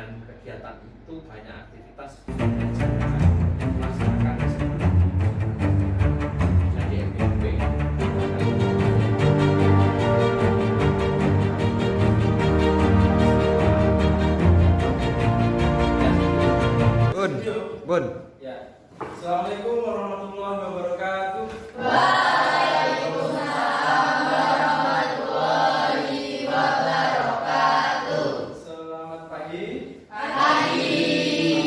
dengan kegiatan itu banyak aktivitas yang dilaksanakan di MPP. Bun. Ya. Assalamualaikum warahmatullahi wabarakatuh. Waalaikumsalam warahmatullahi wabarakatuh. Selamat pagi. Pagi.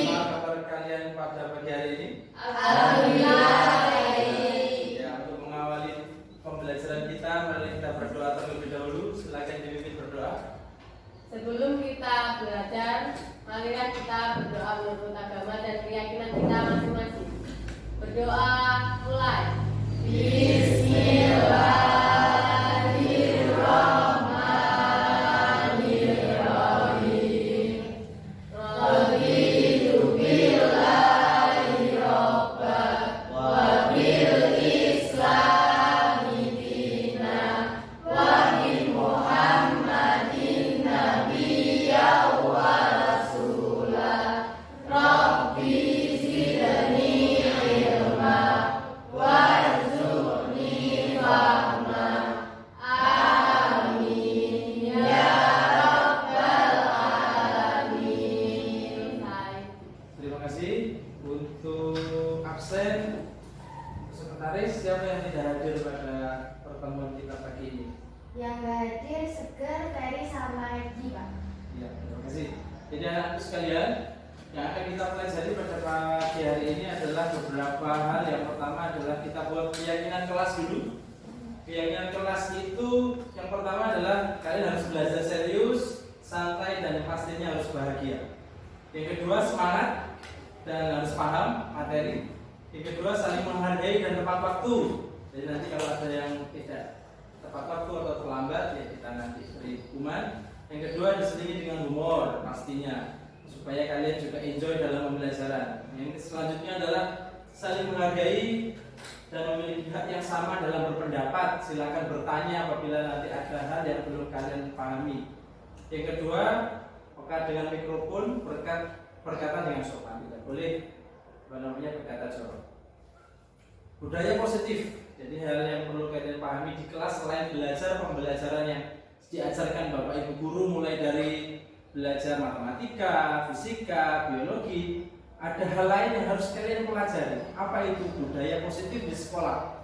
Apa kabar kalian pada pagi hari ini? Alhamdulillah baik. Ya, untuk mengawali pembelajaran kita, mari kita berdoa terlebih dahulu. Silakan dipimpin berdoa. Sebelum kita belajar, marilah kita berdoa menurut agama dan keyakinan kita masing-masing. Berdoa mulai. Bismillahirrahmanirrahim. Raditu billahi robban wa bil islami dinan wa bi Muhammadin nabiyya wa rasulah. Rabbi zidni ilma warzuqni fahma. Amin ya rabbal alamin. Terima kasih. Untuk absen sekretaris, siapa yang tidak hadir pada pertemuan kita pagi ini? Yang hadir Seger, Ferry, sama Egi, Pak. Ya, terima kasih. Jadi anak-anak sekalian, yang akan kita pelajari pada pagi hari ini adalah beberapa hal. Yang pertama adalah kita buat keyakinan kelas dulu. Keyakinan kelas itu yang pertama adalah kalian harus belajar serius, santai, dan yang pastinya harus bahagia. Yang kedua semangat dan harus paham materi. Yang kedua saling menghargai dan tepat waktu. Jadi nanti kalau ada yang tidak tepat waktu atau terlambat, ya kita nanti beri hukuman. Yang kedua diselingi dengan humor pastinya, supaya kalian juga enjoy dalam pembelajaran. Yang selanjutnya adalah saling menghargai dan memiliki hak yang sama dalam berpendapat. Silakan bertanya apabila nanti ada hal yang belum kalian pahami. Yang kedua, peka dengan mikrofon, berkata dengan sopan, tidak boleh berkata jorok. Budaya positif. Jadi hal yang perlu kalian pahami di kelas selain belajar pembelajaran yang diajarkan Bapak Ibu guru, mulai dari belajar matematika, fisika, biologi, ada hal lain yang harus kalian pelajari. Apa itu budaya positif di sekolah?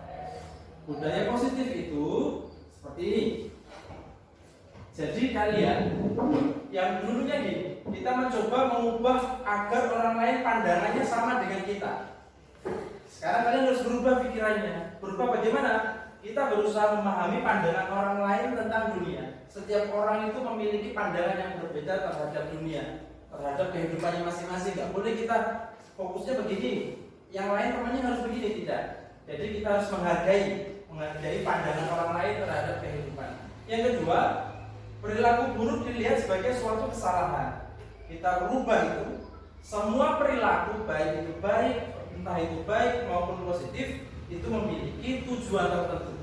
Budaya positif itu seperti ini. Jadi kalian yang dulunya kita mencoba mengubah agar orang lain pandangannya sama dengan kita. Sekarang kalian harus berubah pikirannya. Berubah bagaimana? Kita berusaha memahami pandangan orang lain tentang dunia. Setiap orang itu memiliki pandangan yang berbeda terhadap dunia, terhadap kehidupannya masing-masing. Gak boleh kita fokusnya begini, yang lain temannya harus begini, tidak. Jadi kita harus menghargai pandangan orang lain terhadap kehidupan. Yang kedua, perilaku buruk dilihat sebagai suatu kesalahan. Kita rubah itu. Semua perilaku, entah itu baik maupun positif, itu memiliki tujuan tertentu.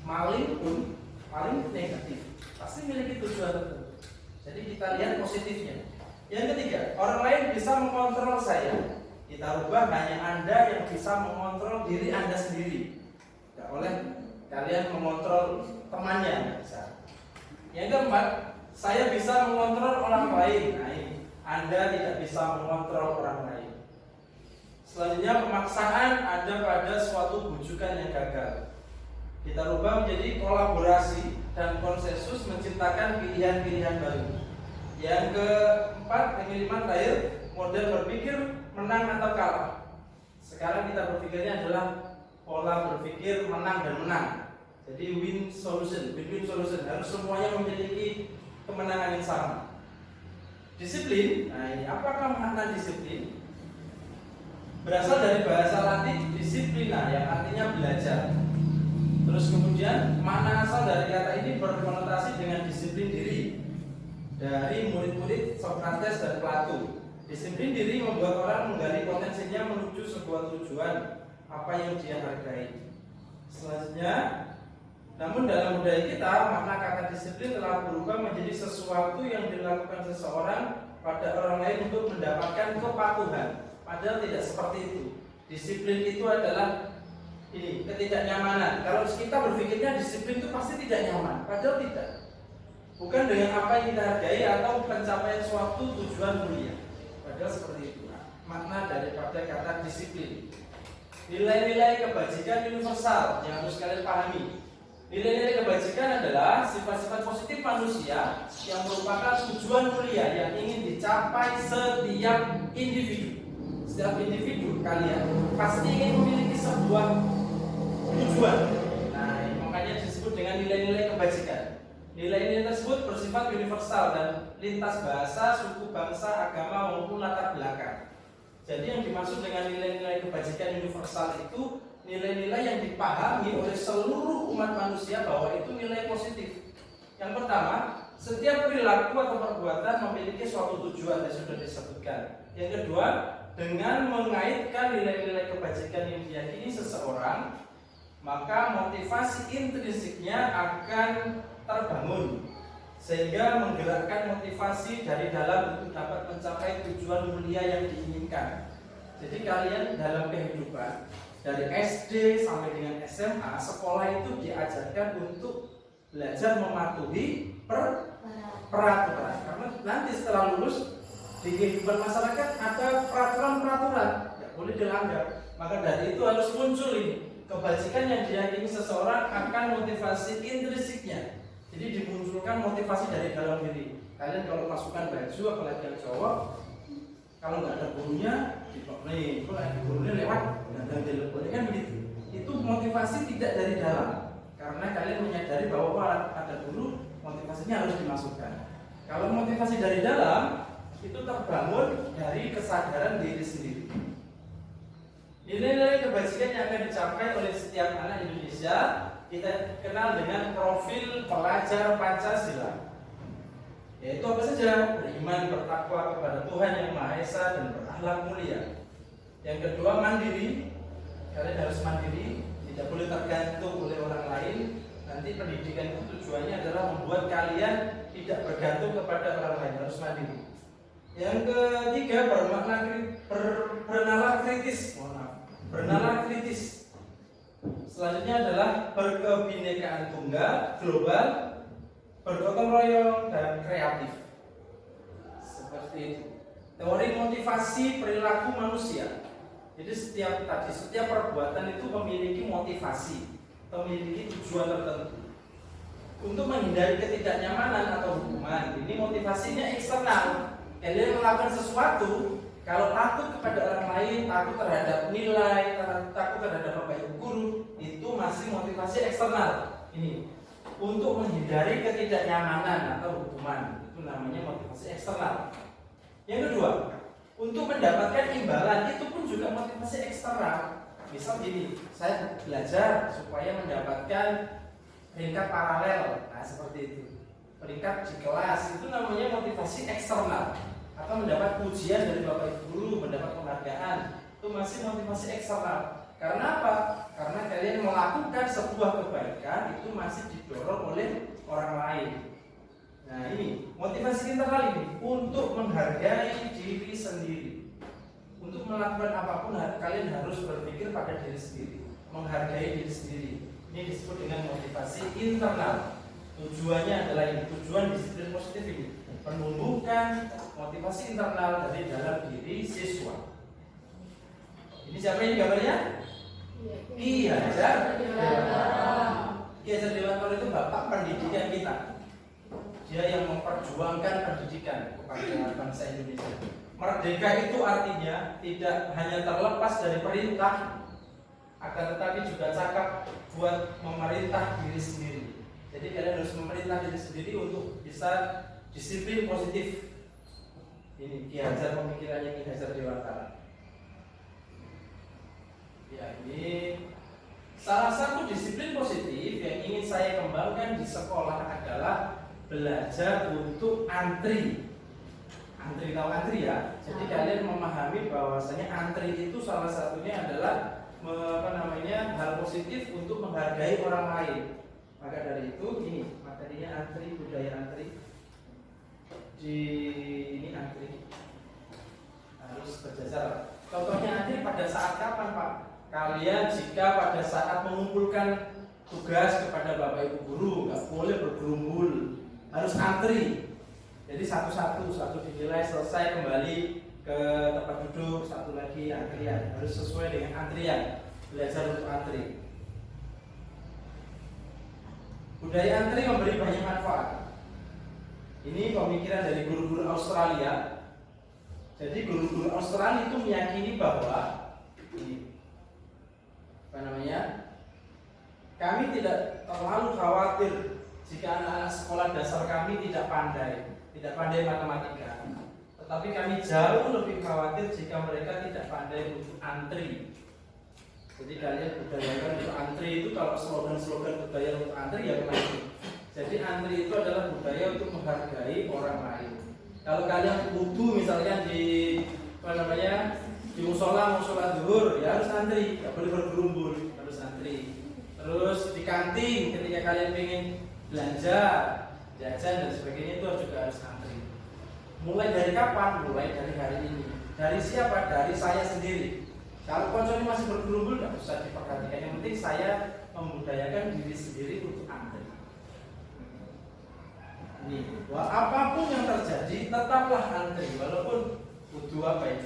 Maling pun paling negatif pasti memiliki tujuan tertentu. Jadi kita lihat positifnya. Yang ketiga, orang lain bisa mengontrol saya. Kita rubah, hanya Anda yang bisa mengontrol diri Anda sendiri. Tidak boleh kalian mengontrol temannya, bisa. Yang keempat, saya bisa mengontrol orang lain. Nah, ini Anda tidak bisa mengontrol orang lain. Selanjutnya, pemaksaan ada pada suatu bujukan yang gagal. Kita rubah menjadi kolaborasi dan konsensus menciptakan pilihan-pilihan baru. Yang keempat, yang kelima terakhir, model berpikir menang atau kalah. Sekarang kita berpikirnya adalah pola berpikir menang dan menang. Jadi win-win solution harus semuanya memiliki kemenangan yang sama. Disiplin, nah ini apakah makna disiplin? Berasal dari bahasa Latin disiplina yang artinya belajar. Terus kemudian makna asal dari kata ini berkonotasi dengan disiplin diri dari murid-murid Socrates dan Plato. Disiplin diri membuat orang menggali potensinya menuju sebuah tujuan apa yang dia hargai. Selanjutnya, Namun dalam budaya kita, makna kata disiplin telah berubah menjadi sesuatu yang dilakukan seseorang pada orang lain untuk mendapatkan kepatuhan. Padahal tidak seperti itu. Disiplin itu adalah ini ketidaknyamanan. Kalau kita berpikirnya disiplin itu pasti tidak nyaman, padahal tidak. Bukan dengan apa yang kita hargai atau pencapaian suatu tujuan mulia. Padahal seperti itu. Makna daripada kata disiplin. Nilai-nilai kebajikan universal yang harus kalian pahami. Nilai-nilai kebajikan adalah sifat-sifat positif manusia yang merupakan tujuan mulia yang ingin dicapai setiap individu. Setiap individu kalian pasti ingin memiliki sebuah tujuan. Nah, makanya disebut dengan nilai-nilai kebajikan. Nilai-nilai tersebut bersifat universal dan lintas bahasa, suku, bangsa, agama maupun latar belakang. Jadi yang dimaksud dengan nilai-nilai kebajikan universal itu nilai-nilai yang dipahami oleh seluruh umat manusia bahwa itu nilai positif. Yang pertama, setiap perilaku atau perbuatan memiliki suatu tujuan yang sudah disebutkan. Yang kedua, dengan mengaitkan nilai-nilai kebajikan yang diyakini seseorang, maka motivasi intrinsiknya akan terbangun sehingga menggerakkan motivasi dari dalam untuk dapat mencapai tujuan mulia yang diinginkan. Jadi kalian dalam kehidupan dari SD sampai dengan SMA, sekolah itu diajarkan untuk belajar mematuhi peraturan. Karena nanti setelah lulus di kehidupan masyarakat ada peraturan-peraturan tidak boleh dilanggar. Maka dari itu harus muncul ini kebajikan yang diyakini seseorang akan motivasi intrinsiknya. Jadi dimunculkan motivasi dari dalam diri. Kalian kalau masukkan baju, apalagi yang cowok, kalau nggak ada gurunya, nih, kalau gurunya lewat, nggak telepon, kan begitu. Itu motivasi tidak dari dalam, karena kalian menyadari bahwa ada guru, motivasinya harus dimasukkan. Kalau motivasi dari dalam, itu terbangun dari kesadaran diri sendiri. Nilai-nilai kebajikan yang akan dicapai oleh setiap anak Indonesia kita kenal dengan profil pelajar Pancasila. Yaitu apa saja? Beriman, bertakwa kepada Tuhan Yang Maha Esa dan berakhlak mulia. Yang kedua, mandiri. Kalian harus mandiri, tidak boleh tergantung oleh orang lain. Nanti pendidikan itu tujuannya adalah membuat kalian tidak bergantung kepada orang lain, harus mandiri. Yang ketiga, bernalar kritis. Bernalar kritis. Selanjutnya adalah berkebinekaan tunggal, global, bergotong royong dan kreatif. Seperti itu. Teori motivasi perilaku manusia. Jadi setiap perbuatan itu memiliki motivasi, memiliki tujuan tertentu. Untuk menghindari ketidaknyamanan atau hukuman, ini motivasinya eksternal. Kalian melakukan sesuatu, kalau takut kepada orang lain, takut terhadap nilai, takut terhadap bapak guru, itu masih motivasi eksternal. Ini untuk menghindari ketidaknyamanan atau hukuman, itu namanya motivasi eksternal. Yang kedua, untuk mendapatkan imbalan, itu pun juga motivasi eksternal. Misal gini, saya belajar supaya mendapatkan peringkat paralel, nah seperti itu. Peringkat di kelas, itu namanya motivasi eksternal. Atau mendapat pujian dari bapak guru, mendapat penghargaan, itu masih motivasi eksternal. Karena apa? Karena kalian melakukan sebuah kebaikan itu masih didorong oleh orang lain. Nah ini motivasi internal ini untuk menghargai diri sendiri. Untuk melakukan apapun kalian harus berpikir pada diri sendiri, menghargai diri sendiri. Ini disebut dengan motivasi internal. Tujuannya adalah ini, tujuan disiplin positif ini menumbuhkan motivasi internal dari dalam diri siswa. Ini siapa ini gambarnya? Ki Hajar Dewantara. Ki Hajar Dewantara itu bapak pendidikan kita. Dia yang memperjuangkan pendidikan kepada bangsa Indonesia. Merdeka itu artinya tidak hanya terlepas dari perintah, akan tetapi juga cakap buat memerintah diri sendiri. Jadi kalian harus memerintah diri sendiri untuk bisa disiplin positif. Ini Ki Hajar, pemikirannya Ki Hajar Dewantara. Ya, ini salah satu disiplin positif yang ingin saya kembangkan di sekolah adalah belajar untuk antri. Antri, tahu antri ya? Jadi kalian memahami bahwasanya antri itu salah satunya adalah hal positif untuk menghargai orang lain. Maka dari itu ini materinya antri, budaya antri. Di ini antri harus berjajar. Contohnya antri pada saat kapan Pak? Kalian jika pada saat mengumpulkan tugas kepada Bapak Ibu guru nggak boleh bergerumbul, harus antri. Jadi satu-satu dinilai, selesai kembali ke tempat duduk, satu lagi antrian, harus sesuai dengan antrian. Belajar untuk antri. Budaya antri memberi banyak manfaat. Ini pemikiran dari guru-guru Australia. Jadi guru-guru Australia itu meyakini bahwa ini, kami tidak terlalu khawatir jika anak-anak sekolah dasar kami tidak pandai matematika. Tetapi kami jauh lebih khawatir jika mereka tidak pandai untuk antri. Jadi kalian budayakan untuk antri itu, kalau slogan-slogan budaya untuk antri ya memang. Jadi antri itu adalah budaya untuk menghargai orang lain. Kalau kalian wudu misalnya di di musola zuhur ya harus antri, nggak boleh bergerumbul, harus antri. Terus di kantin ketika kalian ingin belanja, jajan dan sebagainya itu juga harus antri. Mulai dari kapan? Mulai dari hari ini. Dari siapa? Dari saya sendiri. Kalau konco ini masih bergerumbul nggak usah diperhatikan. Yang penting saya membudayakan diri sendiri untuk antri. Nih, apapun yang terjadi tetaplah antri walaupun butuh apa ya?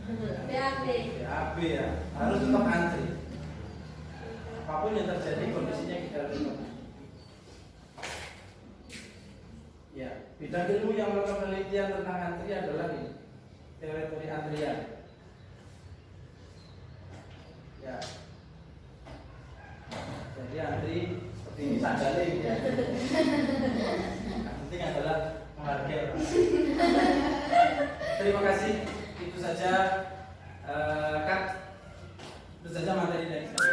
BAB ya, harus tetap antri. Apapun yang terjadi kondisinya kita tetap. Ya, bidang ilmu yang melakukan penelitian tentang antri adalah ini, teori antrian. Ya, jadi antri seperti ini sandaling ya. Yang penting adalah menghargai orang. Terima kasih. Itu saja itu saja materi dari saya.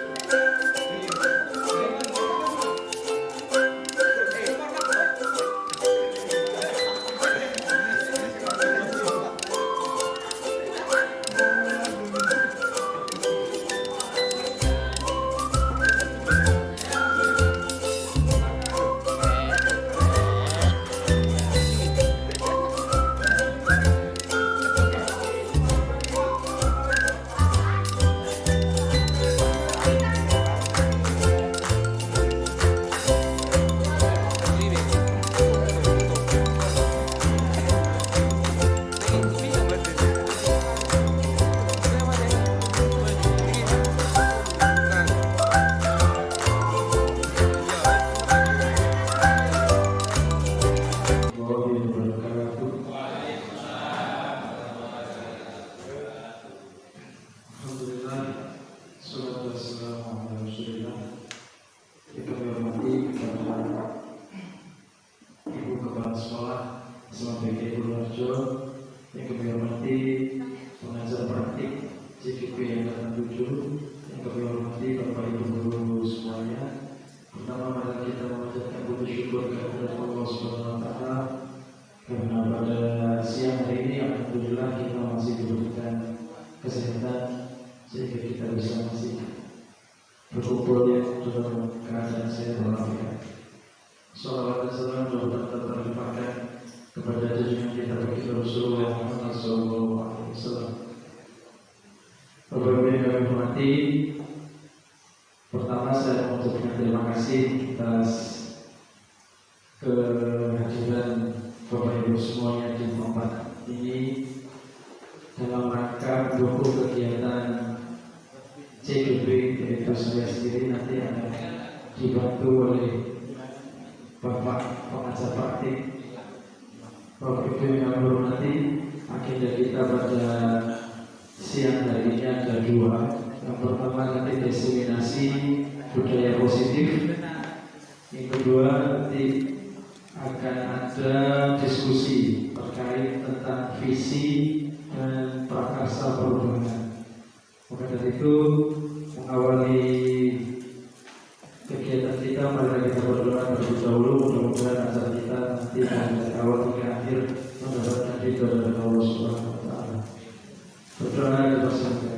Pertama saya mengucapkan terima kasih atas kehadiran Bapak Ibu semuanya di tempat ini dalam rangka mendukung kegiatan CGB, yaitu saya sendiri nanti akan dibantu oleh Bapak pengajar praktik. Bapak Ibu yang kami hormati, agenda kita pada siang hari ini ada dua. Yang pertama nanti diseminasi budaya positif. Yang kedua nanti akan ada diskusi terkait tentang visi dan prakarsa perubahan. Maka dari itu mengawali kegiatan kita, mari kita berdoa terlebih dahulu. Mudah-mudahan acara kita nanti dari awal hingga akhir mendapatkan ridho dari Allah Subhanahu Wa Taala. Berdoa dipersilakan.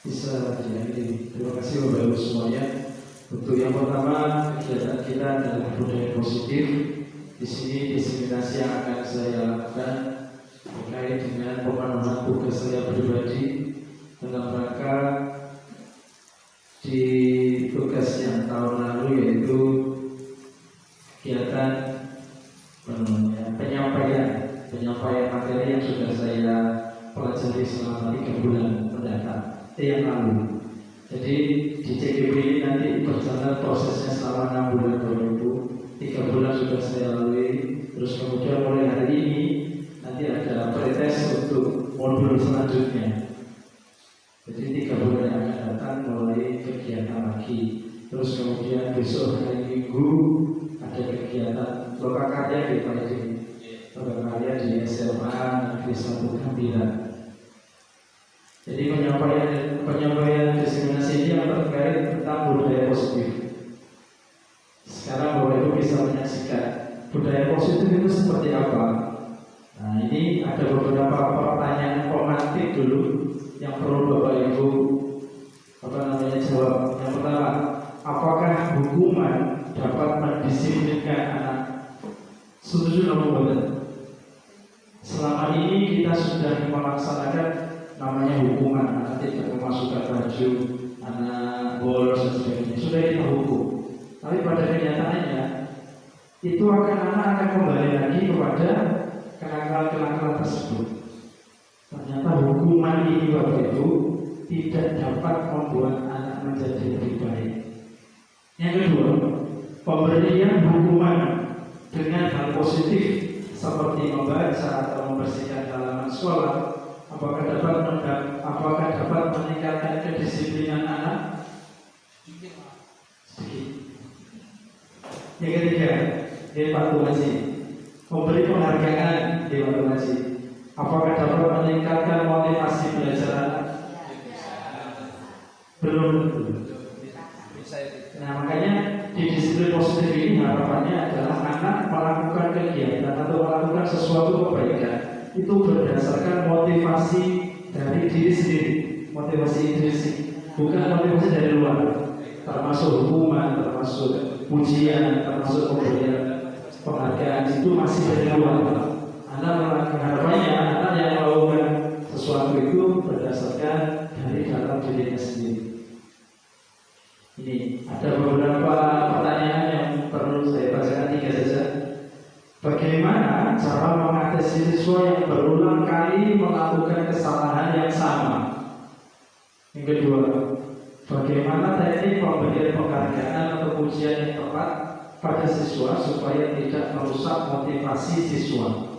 bisa diakhiri. Terima kasih Bapak Ibu semuanya. Untuk yang pertama, kegiatan kita adalah budaya positif. Di sini diseminasi yang akan saya lakukan terkait dengan pemenuhan tugas saya pribadi dalam rangka di tugas yang tahun lalu, yaitu kegiatan penyampaian materi yang sudah saya pelajari selama 3 bulan yang lalu. Jadi di CGP ini nanti berjalan prosesnya selama 6 bulan 3 bulan sudah saya lalui. Terus kemudian mulai hari ini nanti ada pretest untuk modul selanjutnya. Jadi 3 bulan yang akan datang mulai kegiatan lagi. Terus kemudian besok hari Minggu ada kegiatan lokakarya di SMA Negeri 1 Gambira. Jadi penyampaian diseminasi ini yang terkait tentang budaya positif. Sekarang Bapak Ibu bisa menyaksikan budaya positif itu seperti apa. Nah, ini ada beberapa pertanyaan pemantik dulu yang perlu Bapak Ibu jawab. Yang pertama, apakah hukuman dapat mendisiplinkan anak? Setuju atau tidak? Selama ini kita sudah melaksanakan namanya hukuman, anak tidak memasukkan baju, anak bolos dan sebagainya, sudah kita hukum. Tapi pada kenyataannya itu anak kembali lagi kepada kenakalan-kenakalan tersebut. Ternyata hukuman ini Bapak Ibu tidak dapat membuat anak menjadi lebih baik. Yang kedua, pemberian hukuman dengan hal positif seperti membaca atau membersihkan halaman sekolah, apakah dapat meningkatkan kedisiplinan anak? Sedikit. Yang ketiga, di waktu ngaji, memberi penghargaan di waktu ngaji, apakah dapat meningkatkan motivasi belajar anak? Belum. Nah, makanya di disiplin positif ini harapannya adalah anak melakukan kegiatan atau melakukan sesuatu kebaikan itu berdasarkan motivasi dari diri sendiri, motivasi intrinsik, bukan motivasi dari luar, termasuk hukuman, termasuk pujian, termasuk pemberian penghargaan, itu masih dari luar. Harapannya anak yang melakukan sesuatu itu berdasarkan dari dalam dirinya sendiri. Ini ada beberapa pertanyaan yang perlu saya bacakan, 3 saja. Bagaimana cara mengatasi siswa yang berulang kali melakukan kesalahan yang sama? Yang kedua, bagaimana teknik pemberian penghargaan atau pujian yang tepat pada siswa supaya tidak merusak motivasi siswa?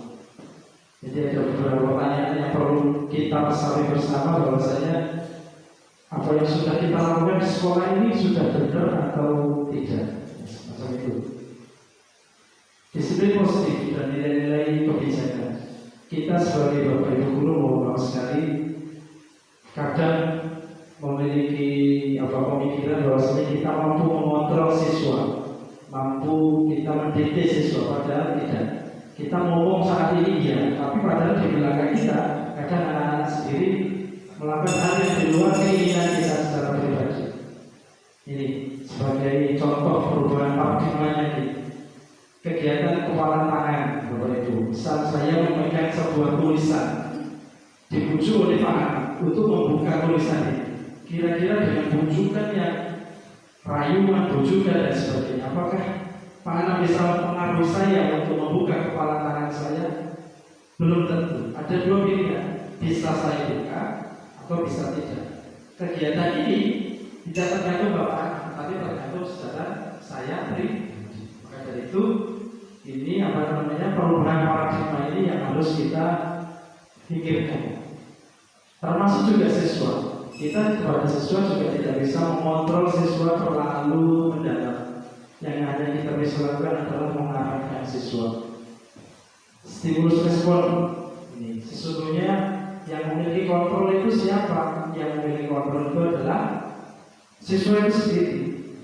Jadi ada beberapa pertanyaan yang perlu kita pesari bersama, bahwasanya apa yang sudah kita lakukan di sekolah ini sudah benar atau tidak, macam itu. Disiplin positif dan nilai-nilai kebijakan. Kita sebagai Bapak Ibu guru mohon sekali kadang memiliki pemikiran bahwasanya kita mampu mengontrol siswa, mampu kita mendidik siswa, padahal tidak. Kita ngomong saat ini ya, tapi padahal di belakang kita kadang anak-anak sendiri melakukan hal yang di luar keinginan kita secara pribadi. Ini sebagai contoh perubahan paradigmanya ini. Kegiatan kepala tangan, Bapak Ibu. Misal saya memegang sebuah tulisan, dibujuk oleh Pak Anak untuk membuka tulisan ini. Kira-kira dengan bujukan yang rayuan, bujukan dan sebagainya, apakah Pak Anak bisa mempengaruhi saya untuk membuka kepala tangan saya? Belum tentu. Ada 2 pilihan, bisa saya buka atau bisa tidak. Kegiatan ini tidak tergantung Bapak, tapi tergantung secara saya pribadi. Maka dari itu, ini perubahan paradigma ini yang harus kita pikirkan. Termasuk juga siswa. Kita kepada siswa juga tidak bisa mengontrol siswa terlalu mendalam. Yang ada kita bisa lakukan adalah mengarahkan siswa. Stimulus respon ini sesungguhnya yang memiliki kontrol itu siapa? Yang memiliki kontrol itu adalah siswa itu sendiri.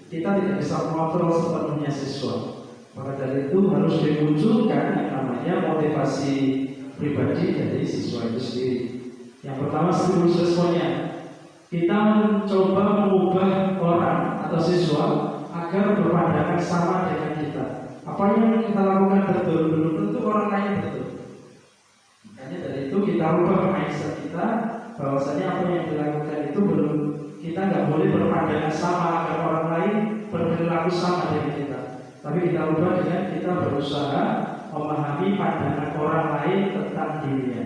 Kita tidak bisa mengontrol sepenuhnya siswa. Maka dari itu harus dimunculkan yang namanya motivasi pribadi dari siswa itu sendiri. Yang pertama stimulus responnya. kita mencoba mengubah orang atau siswa agar berpandangan sama dengan kita. Apa yang kita lakukan betul, belum tentu orang lain betul. Makanya dari itu kita ubah mindset kita, bahwasanya apa yang dilakukan itu belum, kita nggak boleh berpandangan sama agar orang lain berperilaku sama dengan kita. Tapi kita ubah dengan kita berusaha memahami pandangan orang lain tentang dirinya.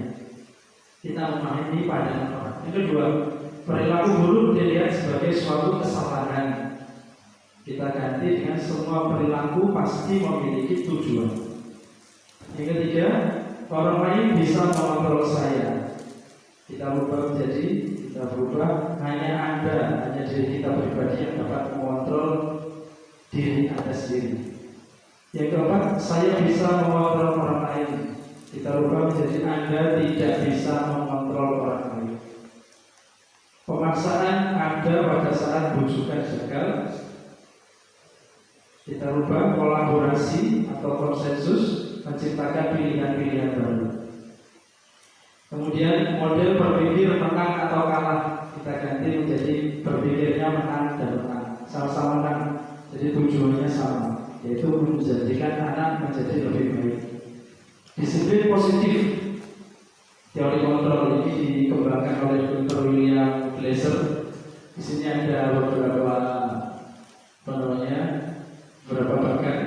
Kita memahami pandangan orang. Yang kedua, perilaku buruk dilihat sebagai suatu kesalahan. Kita ganti dengan semua perilaku pasti memiliki tujuan. Yang ketiga, orang lain bisa mengontrol saya. Kita ubah menjadi, kita berubah hanya Anda, hanya diri kita pribadi yang dapat mengontrol diri Anda sendiri. Yang keempat, saya bisa mengontrol orang lain. Kita ubah menjadi Anda tidak bisa mengontrol orang lain. Pemaksaan ada pada saat bujukan gagal. Kita ubah kolaborasi atau konsensus, menciptakan pilihan-pilihan baru. Kemudian model berpikir menang atau kalah, kita ganti menjadi berpikirnya menang dan menang, sama-sama menang. Jadi tujuannya sama, yaitu menjadikan anak menjadi lebih baik. Disiplin positif. Teori kontrol ini dikembangkan oleh Dr. William Glasser. Di sini ada beberapa bagian.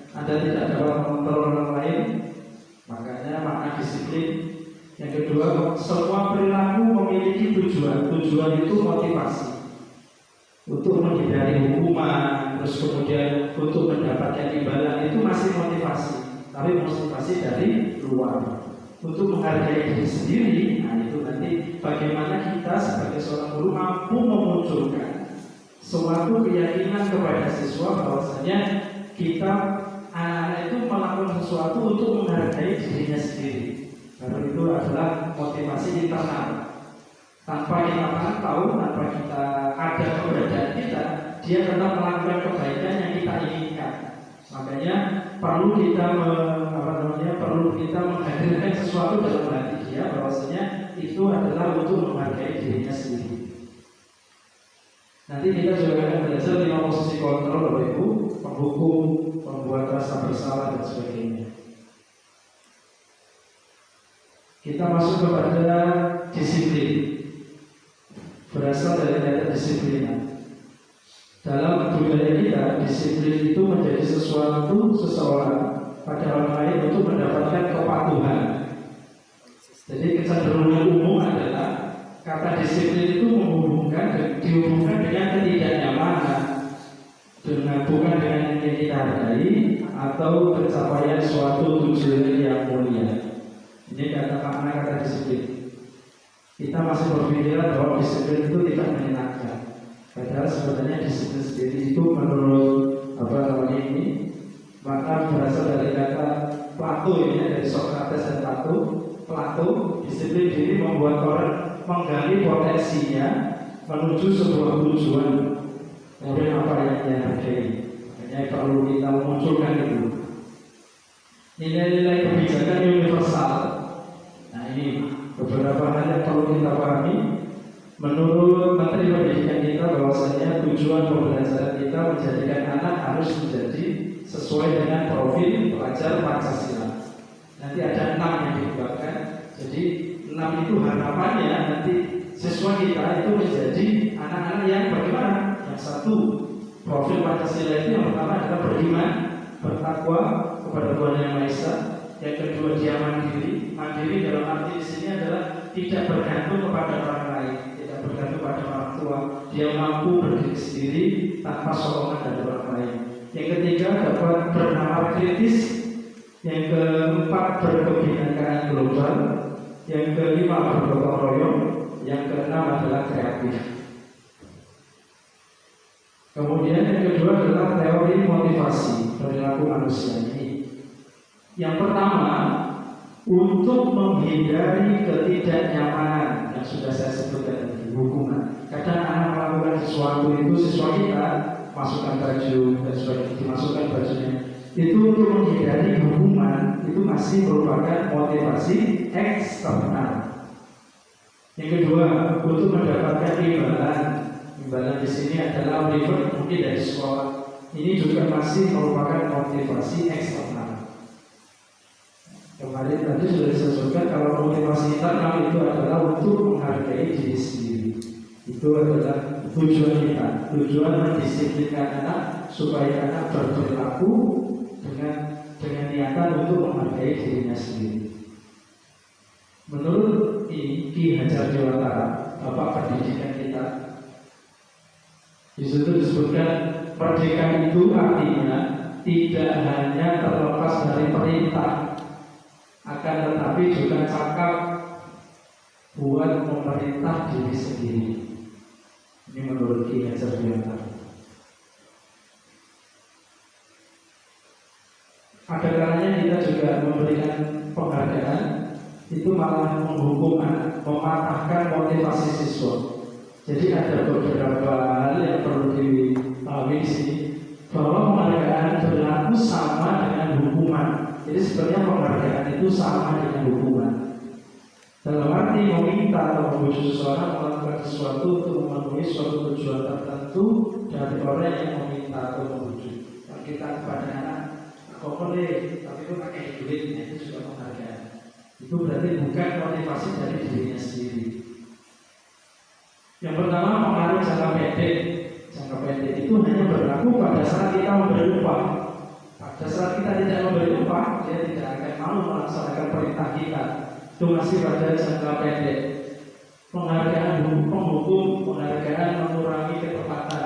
Anda tidak dapat mengontrol orang lain, makanya makna disiplin. Yang kedua, semua perilaku memiliki tujuan. Tujuan itu motivasi untuk menghindari hukuman, terus kemudian untuk mendapatkan imbalan, itu masih motivasi, tapi motivasi dari luar. Untuk menghargai diri sendiri, nah itu nanti bagaimana kita sebagai seorang guru mampu memunculkan suatu keyakinan kepada siswa bahwasanya kita anak-anak itu melakukan sesuatu untuk menghargai dirinya sendiri. Baru itu adalah motivasi internal. Tanpa kita tahu, tanpa kita ada keberadaan kita, dia tetap melakukan kebaikan yang kita inginkan. Makanya perlu kita menghadirkan sesuatu dalam hati dia, bahwasanya itu adalah untuk menghargai dirinya sendiri. Nanti kita juga akan belajar 5 posisi kontrol, Bapak Ibu, penghukum, membuat rasa bersalah dan sebagainya. Kita masuk kepada disiplin. Berasal dari kata disiplin. Dalam budaya kita, disiplin itu menjadi sesuatu seseorang pada orang lain untuk mendapatkan kepatuhan. Jadi kecenderungan umum adalah kata disiplin itu dihubungkan dengan ketidaknyamanan, bukan dengan yang kita hargai atau pencapaian suatu tujuan yang mulia. Ini makna kata disiplin. Kita masih berpikiran bahwa disiplin itu tidak menyenangkan. Padahal sebenarnya disiplin sendiri itu menurut maka berasal dari kata Plato, ini dari Socrates dan Plato. Disiplin diri membuat orang menggali potensinya menuju sebuah tujuan. Kemudian apa yang dia hargai. Makanya perlu kita memunculkan itu. Nilai-nilai kebijakan universal. Nah ini beberapa hal yang perlu kita pahami. Menurut Menteri Pendidikan kita bahwasanya tujuan pembelajaran kita menjadikan anak harus menjadi sesuai dengan profil pelajar Pancasila. Nanti ada 6 yang dikembangkan. Jadi 6 itu harapannya nanti siswa kita itu menjadi anak-anak yang bagaimana? Yang satu, profil Pancasila itu yang pertama adalah beriman, bertakwa kepada Tuhan Yang Maha Esa. Yang kedua, dia mandiri. Mandiri dalam arti di sini adalah tidak bergantung kepada orang lain, tidak bergantung pada orang tua. Dia mampu berdiri sendiri tanpa sokongan dari orang lain. Yang ketiga, dapat bernalar kritis. Yang keempat, berkebinekaan global. Yang kelima, bergotong royong. Yang keenam adalah kreatif. Kemudian yang kedua adalah teori motivasi perilaku manusia ini. Yang pertama, untuk menghindari ketidaknyamanan yang sudah saya sebutkan tadi, hukuman. Kadang anak melakukan sesuatu itu, siswa kita masukkan baju dan sebagainya, dimasukkan bajunya. Itu untuk menghindari hukuman, itu masih merupakan motivasi eksternal. Yang kedua, untuk mendapatkan imbalan. Imbalan di sini adalah reward mungkin dari sekolah. Ini juga masih merupakan motivasi eksternal. Kemarin tadi sudah disebutkan kalau motivasi internal itu adalah untuk menghargai diri sendiri. Itu adalah tujuan kita, tujuan mendisiplinkan anak supaya anak berperilaku dengan niatan untuk menghargai dirinya sendiri. Menurut Ki Hajar Dewantara, Bapak pendidikan kita, di situ disebutkan merdeka itu artinya tidak hanya terlepas dari perintah, akan tetapi juga cakap buat memerintah diri sendiri. Ini menurut Ki Hajar Dewantara. Ada kalanya kita juga memberikan penghargaan, itu malah menghukum anak, mematahkan motivasi siswa. Jadi ada beberapa hal yang perlu dipahami di sini, bahwa penghargaan berlaku sama dengan hukuman. Jadi sebenarnya penghargaan itu sama dengan hukuman. Dalam arti meminta atau membujuk seseorang melakukan sesuatu untuk memenuhi suatu tujuan tertentu dari orang yang meminta atau membujuk. Kalau kita kepada anak, kok boleh, tapi itu pakai duitnya, itu juga penghargaan. Itu berarti bukan motivasi dari dirinya sendiri. Yang pertama, pengaruh jangka pendek. Jangka pendek itu hanya berlaku pada saat kita memberi upah. Pada saat kita tidak memberi upah, dia tidak akan mau melaksanakan perintah kita. Itu masih pada jangka pendek. Penghargaan penghukum, penghargaan mengurangi ketepatan,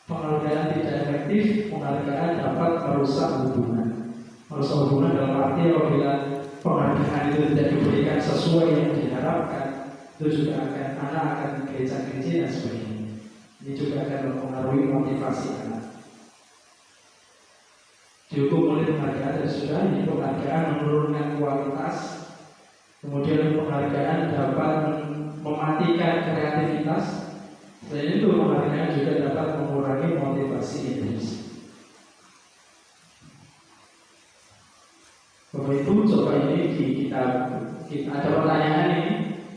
penghargaan tidak efektif, penghargaan dapat merusak hubungan. Merusak hubungan dalam arti apabila penghargaan itu tidak diberikan sesuai yang diharapkan, itu juga anak akan gereja-gereja dan sebagainya. Ini juga akan mempengaruhi motivasi anak. Dihukum oleh penghargaan dan sudah ini penghargaan menurunkan kualitas, kemudian penghargaan dapat mematikan kreativitas, dan itu penghargaan juga dapat mengurangi motivasi intrinsik. Bapak Ibu, coba ini kita ada pertanyaan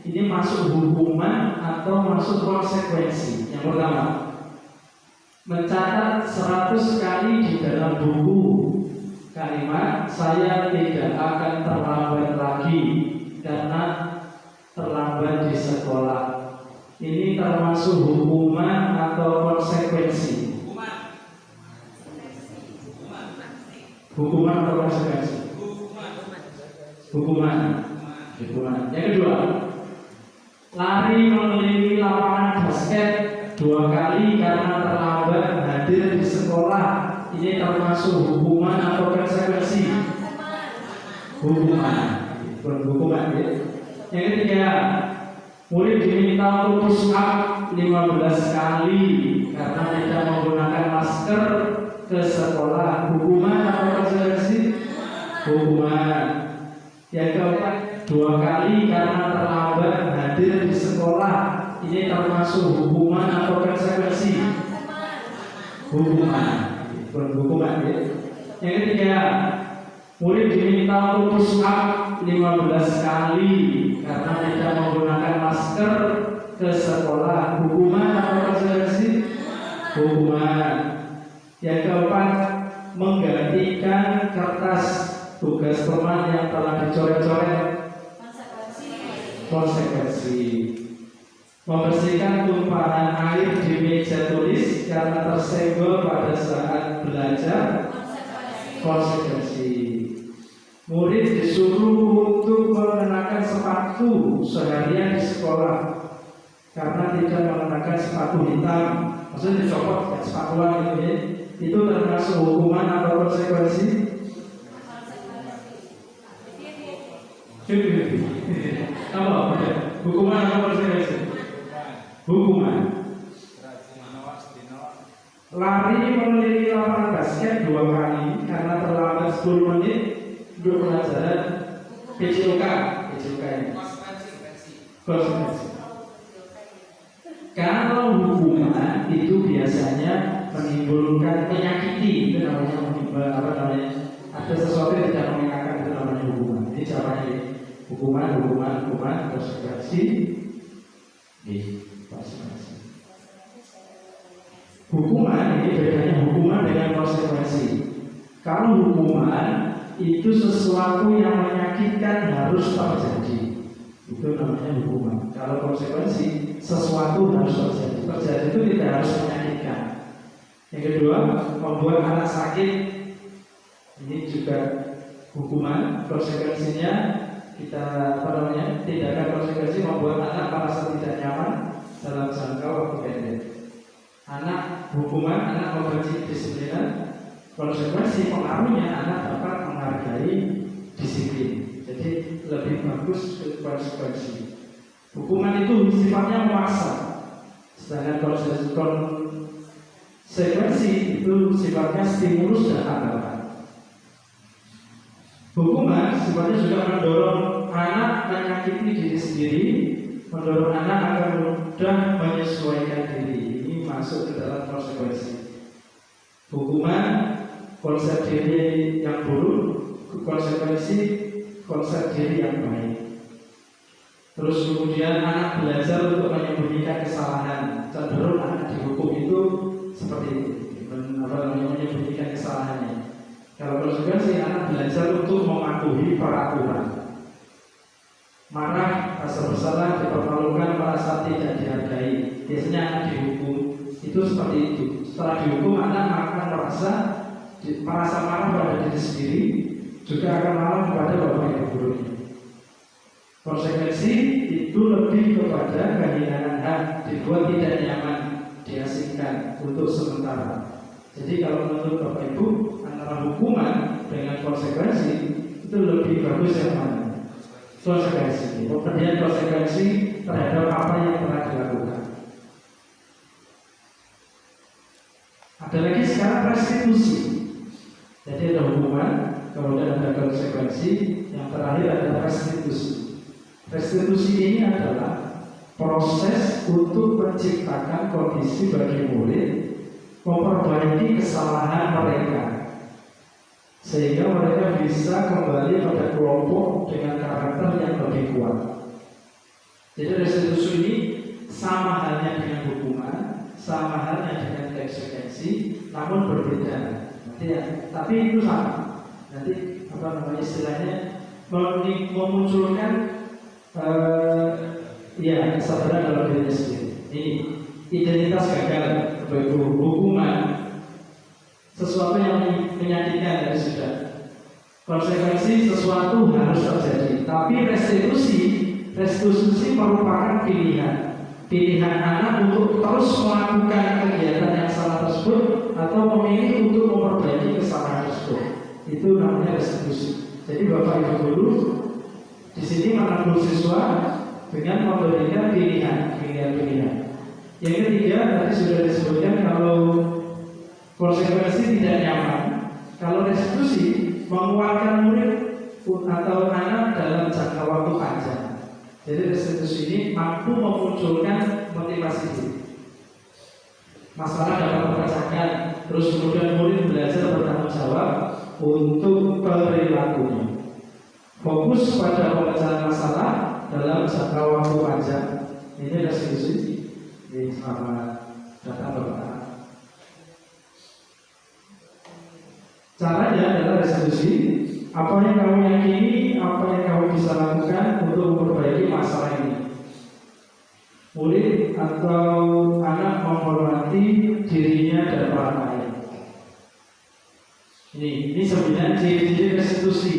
ini masuk hukuman atau masuk konsekuensi? Yang pertama, mencatat 100 kali di dalam buku kalimat saya tidak akan terlambat lagi karena terlambat di sekolah. Ini termasuk hukuman atau konsekuensi? Hukuman atau konsekuensi? Hukuman. Yang kedua, lari mengelilingi lapangan basket 2 kali karena terlambat hadir di sekolah. Ini termasuk hukuman atau konsekuensi? Hukuman. Hukuman ya. Yang ketiga, murid diminta untuk push up 15 kali karena tidak menggunakan masker ke sekolah. Hukuman atau konsekuensi? Hukuman. Yang keempat, 2 kali karena terlambat hadir di sekolah. Ini termasuk hukuman atau konsekuensi? Hukuman. Hukuman ya. Yang ketiga, murid diminta untuk push up 15 kali karena tidak menggunakan masker ke sekolah. Hukuman atau konsekuensi? Hukuman. Yang keempat, menggantikan kertas tugas teman yang telah dicoret-coret. Konsekuensi. Membersihkan tumpahan air di meja tulis karena tersenggol pada saat belajar. Konsekuensi. Murid disuruh untuk mengenakan sepatu seharian di sekolah karena tidak mengenakan sepatu hitam. Maksudnya dicopot sepatuan itu ya. Itu termasuk hukuman atau konsekuensi? Apa? Hukuman atau konsekuensi? Hukuman. Lari mengelilingi lapangan basket 2 kali karena terlambat 10 menit untuk pelajaran PJOK ini. Konsekuensi. Kalau hukuman itu biasanya menimbulkan menyakiti, itu namanya ada sesuatu yang tidak mengenakan, itu namanya hukuman. Ini jawabannya hukuman, konsekuensi. Hukuman ini bedanya hukuman dengan konsekuensi. Kalau hukuman itu sesuatu yang menyakitkan harus terjadi, itu namanya hukuman. Kalau konsekuensi sesuatu harus terjadi. Terjadi itu tidak harus menyakitkan. Yang kedua, membuat anak sakit, ini juga hukuman. Konsekuensinya kita tindakan konsekuensi membuat anak merasa tidak nyaman dalam jangka waktu pendek. Anak hukuman, anak membenci kedisiplinan. Konsekuensi pengaruhnya anak dapat menghargai disiplin. Jadi lebih bagus ke konsekuensi. Hukuman itu sifatnya memaksa, sedangkan konsekuensi itu sifatnya stimulus dan hambatan. Hukuman sifatnya juga mendorong anak menyakiti diri sendiri, mendorong anak agar mudah menyesuaikan diri. Ini masuk ke dalam konsekuensi. Hukuman konsep diri yang buruk, konsekuensi konsep diri yang baik. Terus kemudian anak belajar untuk menyembunyikan kesalahan. Cenderung anak dihukum itu seperti itu, menyembunyikan kesalahannya. Kalau konsekuensi anak belajar untuk mematuhi peraturan. Marah, rasa bersalah, dipermalukan, merasa tidak dihargai. Biasanya anak dihukum itu seperti itu. Setelah dihukum anak akan merasa marah pada diri sendiri, juga akan marah kepada bapak ibu gurunya. Konsekuensi itu lebih kepada kehilangan hak, dibuat tidak nyaman, diasingkan untuk sementara. Jadi kalau menurut bapak ibu, antara hukuman dengan konsekuensi itu lebih bagus yang mana? Konsekuensi. Pemberian konsekuensi terhadap apa yang telah dilakukan. Ada lagi sekarang restitusi. Jadi ada hukuman, kemudian ada konsekuensi, yang terakhir ada restitusi. Restitusi ini adalah proses untuk menciptakan kondisi bagi murid memperbaiki kesalahan mereka, sehingga mereka bisa kembali pada kelompok dengan karakter yang lebih kuat. Jadi restitusi ini sama halnya dengan hukuman, sama halnya dengan konsekuensi, namun berbeda. Tapi itu sama. Nanti istilahnya memunculkan kesadaran dalam dirinya sendiri. Ini identitas gagal, hukuman, sesuatu yang menyakitkan dari sudah. Konsekuensi sesuatu harus terjadi. Tapi restitusi merupakan pilihan anak untuk terus melakukan kegiatan yang salah tersebut atau memilih untuk memperbaiki kesalahan tersebut. Itu namanya restitusi. Jadi bapak ibu guru di sini menegur siswa dengan memberikan pilihan. Yang ketiga tadi sudah disebutkan, kalau konsekuensi tidak nyaman, kalau restitusi menguatkan murid atau anak dalam jangka waktu panjang. Jadi restitusi ini mampu memunculkan motivasi diri. Masalah dapat terpecahkan, terus kemudian murid belajar bertanggung jawab untuk perilakunya. Fokus pada pemecahan masalah dalam jangka waktu panjang. Ini restitusi. Selamat datang Bapak. Caranya adalah restitusi. Apa yang kamu yakini, apa yang kamu bisa lakukan untuk memperbaiki masalah ini. Murid atau anak menghormati dirinya dan orang lain. Ini 9 ciri-ciri restitusi.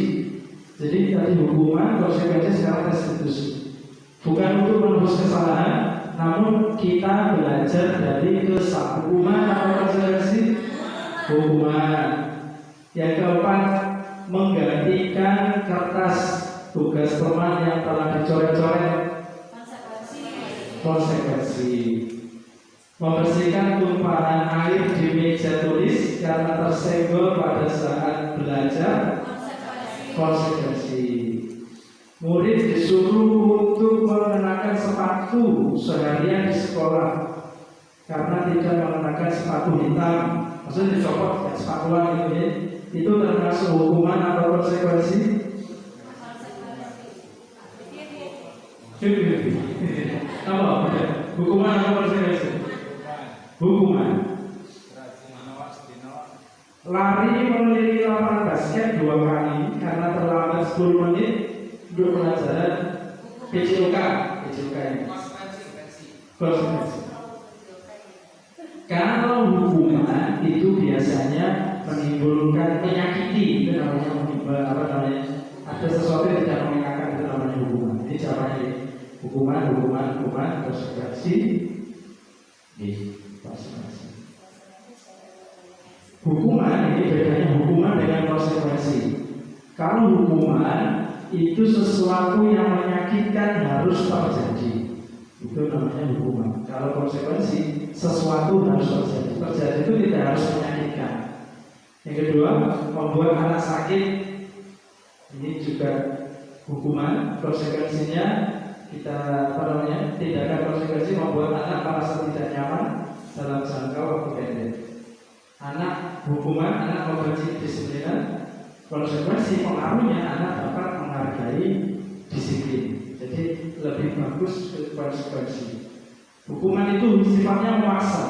Jadi tadi hukuman, konsekuensi, sekarang restitusi. Bukan untuk menebus kesalahan, namun kita belajar dari kesalahan. Hukuman atau konsekuensi? Hukuman. Yang keempat, menggantikan kertas tugas teman yang telah dicoret-coret. Konsekuensi. Membersihkan tumpahan air di meja tulis karena tersenggol pada saat belajar. Konsekuensi. Murid disuruh untuk mengenakan sepatu seharian di sekolah karena tidak mengenakan sepatu hitam, maksudnya dicopot sepatuan gitu ya. Itu termasuk hukuman atau konsekuensi? Apa? Hukuman atau konsekuensi? Hukuman. lari mengelilingi lapangan basket 2 kali karena terlambat 10 menit untuk pelajaran PJOK ini. Konsekuensi. Kalau hukuman itu biasanya menimbulkan menyakiti, itu namanya ada sesuatu yang tidak mengenakan, itu namanya hukuman. Ini jawabannya hukuman konsekuensi. Konsekuensi. Hukuman ini bedanya hukuman dengan konsekuensi. Kalau hukuman itu sesuatu yang menyakitkan harus terjadi, itu namanya hukuman. Kalau konsekuensi sesuatu harus terjadi. Terjadi itu tidak harus menyakitkan. Yang kedua, membuat anak sakit, ini juga hukuman. Konsekuensinya kita tindakan konsekuensi membuat anak merasa tidak nyaman dalam jangka waktu pendek. Hukuman anak membenci disiplinan. Konsekuensi pengaruhnya anak dapat menghargai disiplin. Jadi lebih bagus konsekuensi. Hukuman itu sifatnya memaksa,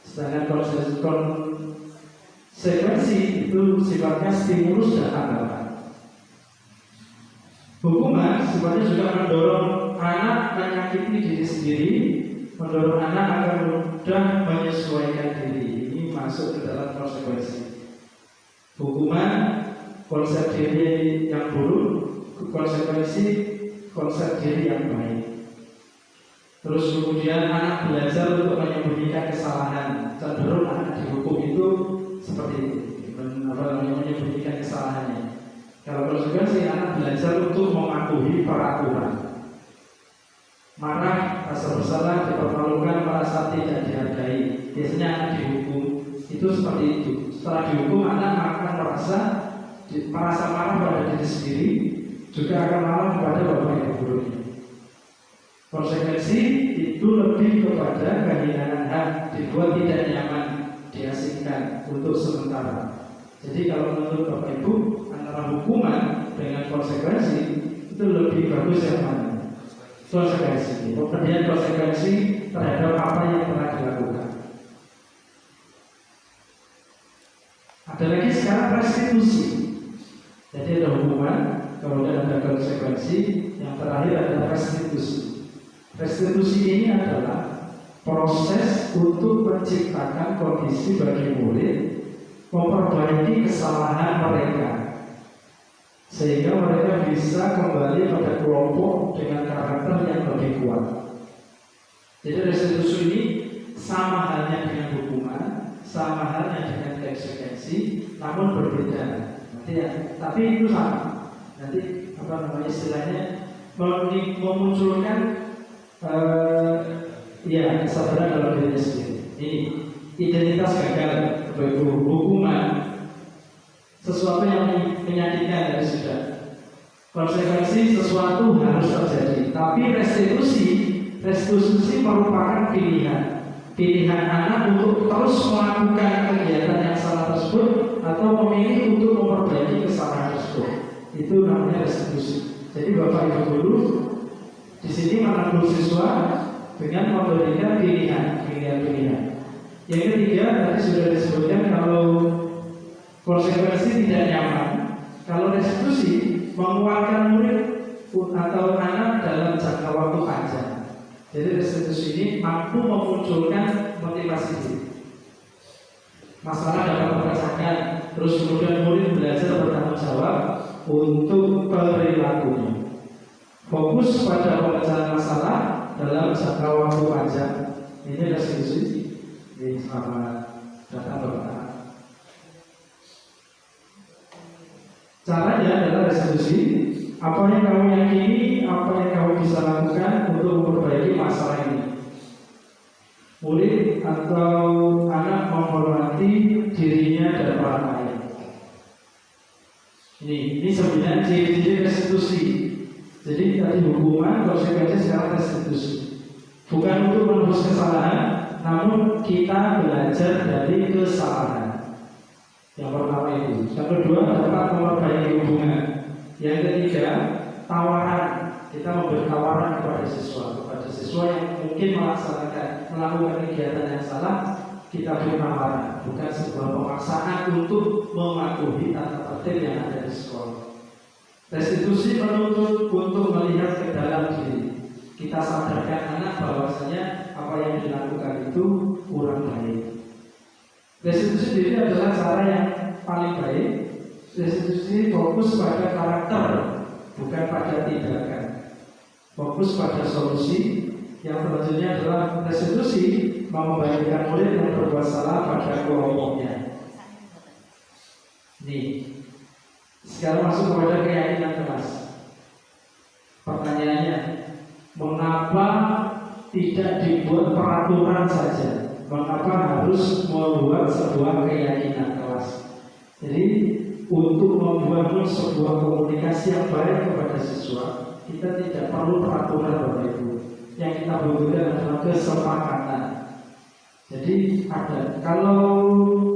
sedangkan konsekuensi itu sifatnya stimulus dan hambatan. Hukuman sifatnya juga mendorong anak menyakiti diri sendiri, mendorong anak agar mudah menyesuaikan diri. Ini masuk ke dalam konsekuensi. Hukuman konsep diri yang buruk, konsekuensi konsep diri yang baik. Terus kemudian anak belajar untuk menyembunyikan kesalahan. Cenderung anak dihukum itu seperti itu, menyembunyikan kesalahannya. Kalau konsekuensi anak belajar untuk mematuhi peraturan. Marah, rasa bersalah, dipermalukan, merasa tidak dihargai. Biasanya anak dihukum itu seperti itu. Setelah dihukum anak akan merasa marah pada diri sendiri, juga akan marah kepada bapak ibu gurunya. Konsekuensi itu lebih kepada kehilangan hak, dibuat tidak nyaman, diasingkan untuk sementara. Jadi kalau menurut bapak ibu, antara hukuman dengan konsekuensi itu lebih bagus yang mana? Konsekuensi. Pemberian konsekuensi terhadap apa yang telah dilakukan. Ada lagi sekarang restitusi. Jadi ada hukuman, kemudian ada konsekuensi, yang terakhir adalah restitusi. Restitusi ini adalah proses untuk menciptakan kondisi bagi murid memperbaiki kesalahan mereka, sehingga mereka bisa kembali pada kelompok dengan karakter yang lebih kuat. Jadi restitusi ini sama halnya dengan hukuman, sama halnya dengan konsekuensi, namun berbeda. Tapi itu sama. Nanti istilahnya memunculkan kesadaran dalam dirinya sendiri. Ini identitas gagal, hukuman, sesuatu yang menyakitkan dari sudah. Konsekuensi sesuatu harus terjadi. Tapi restitusi merupakan pilihan anak untuk terus melakukan kegiatan yang salah tersebut atau memilih untuk memperbaiki kesalahan tersebut. Itu namanya restitusi. Jadi bapak ibu guru di sini menegur siswa dengan memberikan pilihan. Yang ketiga tadi sudah disebutkan, kalau konsekuensi tidak nyaman, kalau restitusi menguatkan murid atau anak dalam jangka waktu panjang. Jadi restitusi ini mampu memunculkan motivasi diri. Masalah dapat terpecahkan, terus kemudian murid belajar bertanggung jawab untuk perilakunya. Fokus pada pemecahan masalah dalam jangka waktu panjang. Ini restitusi. Ini selamat datang Bapak. Caranya adalah restitusi. Apa yang kamu yakini, apa yang kamu bisa lakukan untuk memperbaiki masalah ini. Murid atau anak menghormati dirinya dan orang lain. Ini 9 ciri-ciri restitusi. Jadi tadi hukuman, konsekuensi, sekarang restitusi. Bukan untuk menebus kesalahan, namun kita belajar dari kesalahan. Yang pertama itu. Yang kedua, dapat memperbaiki hubungan. Yang ketiga, tawaran. Kita memberi tawaran kepada siswa yang mungkin melakukan kegiatan yang salah. kita beri tawaran, bukan sebuah pemaksaan untuk mematuhi tata tertib yang ada di sekolah. Restitusi menuntut untuk melihat ke dalam diri. Kita sadarkan anak bahwasanya apa yang dilakukan itu kurang baik. Restitusi diri adalah cara yang paling baik. Restitusi fokus pada karakter, bukan pada tindakan. Fokus pada solusi. Yang selanjutnya adalah restitusi mengembalikan murid yang berbuat salah pada kelompoknya. Nih, sekarang masuk kepada keyakinan kelas. Pertanyaannya, mengapa tidak dibuat peraturan saja? Mengapa harus membuat sebuah keyakinan kelas? Jadi untuk membangun sebuah komunikasi yang baik kepada siswa, kita tidak perlu peraturan Bapak Ibu. Yang kita butuhkan adalah kesepakatan. Jadi ada, kalau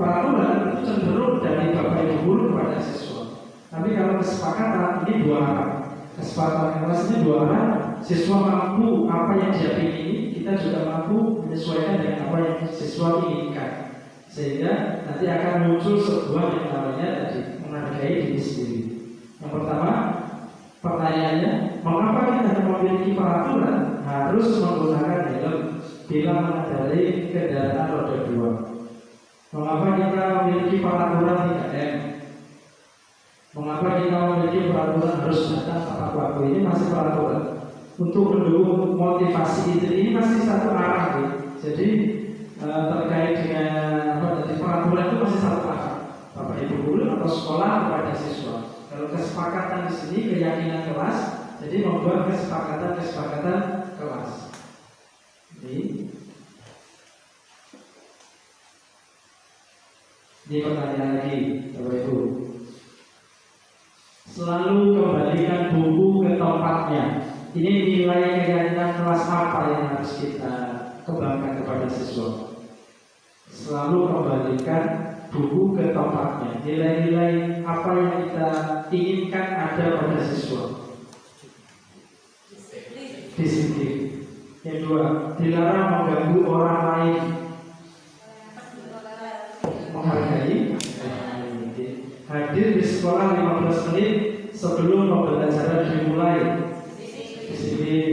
peraturan itu cenderung dari Bapak Ibu guru kepada siswa. Tapi kalau kesepakatan ini dua arah. Kesepakatan kelas ini dua arah. Siswa mampu apa yang dia ingini, kita juga mampu menyesuaikan dengan apa yang siswa inginkan. Sehingga nanti akan muncul sebuah yang namanya tadi menghargai diri sendiri. Yang pertama, pertanyaannya, mengapa kita memiliki peraturan harus menggunakan helm bila mengendarai kendaraan roda 2? Mengapa kita memiliki peraturan 3M? Mengapa kita memiliki peraturan harus datang tepat waktu? Ini masih peraturan. Untuk mendukung motivasi ini masih satu arah. Jadi terkait dengan apa tadi, peraturan itu masih satu arah. Bapak Ibu guru atau sekolah kepada siswa. Kalau kesepakatan di sini keyakinan kelas, jadi membuat kesepakatan kelas. Ini pertanyaan lagi, Bapak Ibu. Selalu kembalikan buku ke tempatnya. Ini nilai keyakinan kelas apa yang harus kita kembangkan kepada siswa? Selalu kembalikan buku ke tempatnya. Nilai-nilai apa yang kita inginkan ada pada siswa? Disiplin. Yang dua, dilarang mengganggu orang lain. Menghargai. Hadir di sekolah 15 menit sebelum pembelajaran dimulai. Disiplin.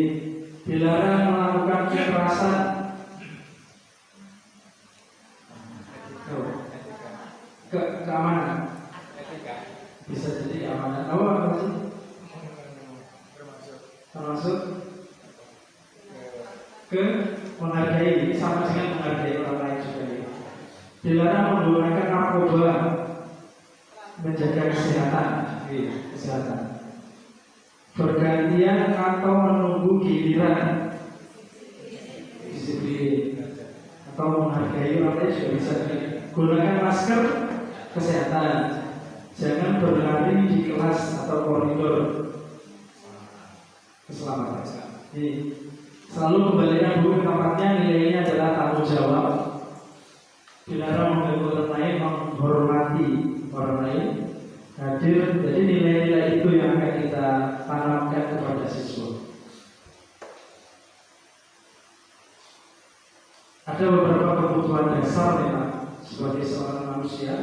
Dilarang melakukan kekerasan. Keamanan. Bisa jadi keamanan. Apa sih? Termasuk ke menghargai, sama dengan menghargai orang lain juga. Dilarang menggunakan narkoba, menjaga kesehatan. Bergantian atau menunggu giliran. Disiplin. Atau menghargai orang lain juga bisa. Gunakan masker, kesehatan. Jangan berlari di kelas atau koridor. Keselamatan. Jadi selalu kembalikan buku ke tempatnya. Nilainya adalah tanggung jawab. Dilarang mengganggu orang lain, menghormati orang lain. Hadir. Jadi nilai-nilai itu yang akan kita tanamkan kepada siswa. Ada beberapa kebutuhan dasar memang sebagai seorang manusia.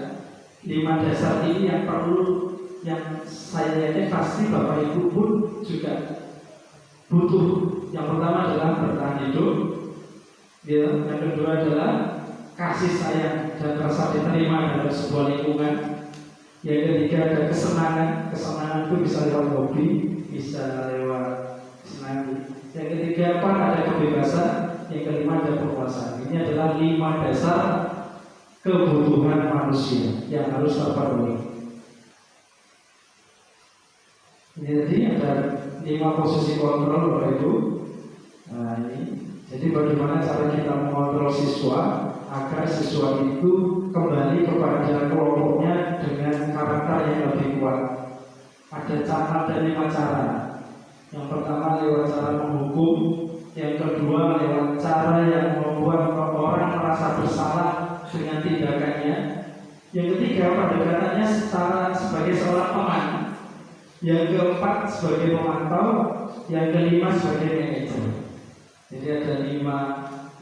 5 dasar ini yang perlu, yang saya yakin pasti Bapak Ibu pun juga butuh. Yang pertama adalah bertahan hidup. Yang kedua adalah kasih sayang dan rasa diterima dalam sebuah lingkungan. Yang ketiga ada kesenangan. Kesenangan itu bisa lewat hobi, bisa lewat senang. Yang ketiga apa? Ada kebebasan. Yang kelima ada kepuasan. Ini adalah 5 dasar kebutuhan manusia yang harus terpenuhi. Jadi ada 5 posisi kontrol Bapak Ibu. Nah ini. Jadi bagaimana cara kita mengontrol siswa agar siswa itu kembali kepada kelompoknya dengan karakter yang lebih kuat. Ada 5 cara. Yang pertama lewat cara menghukum. Yang kedua lewat cara yang membuat orang merasa bersalah dengan tindakannya. Yang ketiga pendekatannya sebagai seorang teman. Yang keempat sebagai pemantau. Yang kelima sebagai manajer. Jadi ada